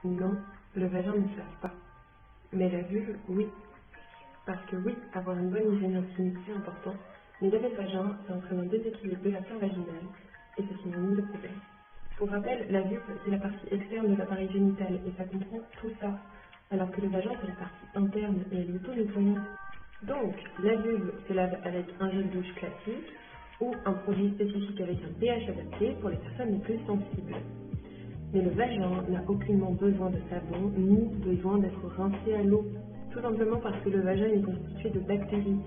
Non, le vagin ne se lave pas. Mais la vulve, oui. Parce que oui, avoir une bonne hygiène intime, c'est important, mais laver le vagin, ça entraîne un déséquilibre de la flore vaginale, et c'est synonyme de problème. Pour rappel, la vulve, c'est la partie externe de l'appareil génital, et ça comprend tout ça, alors que le vagin, c'est la partie interne, et elle est auto-nettoyante. Donc, la vulve se lave avec un gel douche classique, ou un produit spécifique avec un pH adapté pour les personnes les plus sensibles. Mais le vagin n'a aucunement besoin de savon, ni besoin d'être rincé à l'eau. Tout simplement parce que le vagin est constitué de bactéries.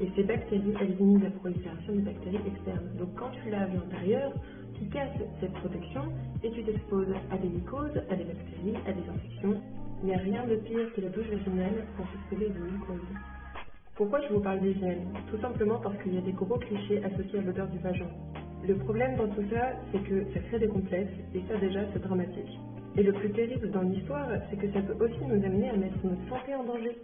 Et ces bactéries, elles limitent la prolifération des bactéries externes. Donc quand tu laves l'intérieur, tu casses cette protection et tu t'exposes à des mycoses, à des bactéries, à des infections. Il n'y a rien de pire que la douche vaginale pour s'exposer à des mycoses. Pourquoi je vous parle d'hygiène? Tout simplement parce qu'il y a des gros clichés associés à l'odeur du vagin. Le problème dans tout ça, c'est que ça crée des complexes, et ça déjà, c'est dramatique. Et le plus terrible dans l'histoire, c'est que ça peut aussi nous amener à mettre notre santé en danger.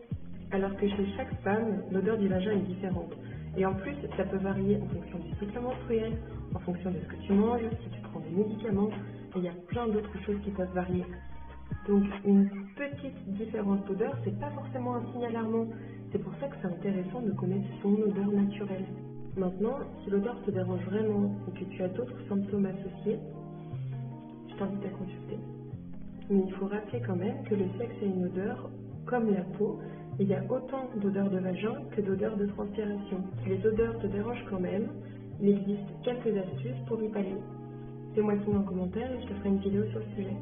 Alors que chez chaque femme, l'odeur du vagin est différente. Et en plus, ça peut varier en fonction du cycle menstruel, en fonction de ce que tu manges, si tu prends des médicaments, et il y a plein d'autres choses qui peuvent varier. Donc une petite différence d'odeur, c'est pas forcément un signe alarmant. C'est pour ça que c'est intéressant de connaître son odeur naturelle. Maintenant, si l'odeur te dérange vraiment ou que tu as d'autres symptômes associés, je t'invite à consulter. Mais il faut rappeler quand même que le sexe a une odeur comme la peau, et il y a autant d'odeurs de vagin que d'odeurs de transpiration. Si les odeurs te dérangent quand même, il existe quelques astuces pour y pallier. Fais-moi signe en commentaire et je te ferai une vidéo sur le sujet.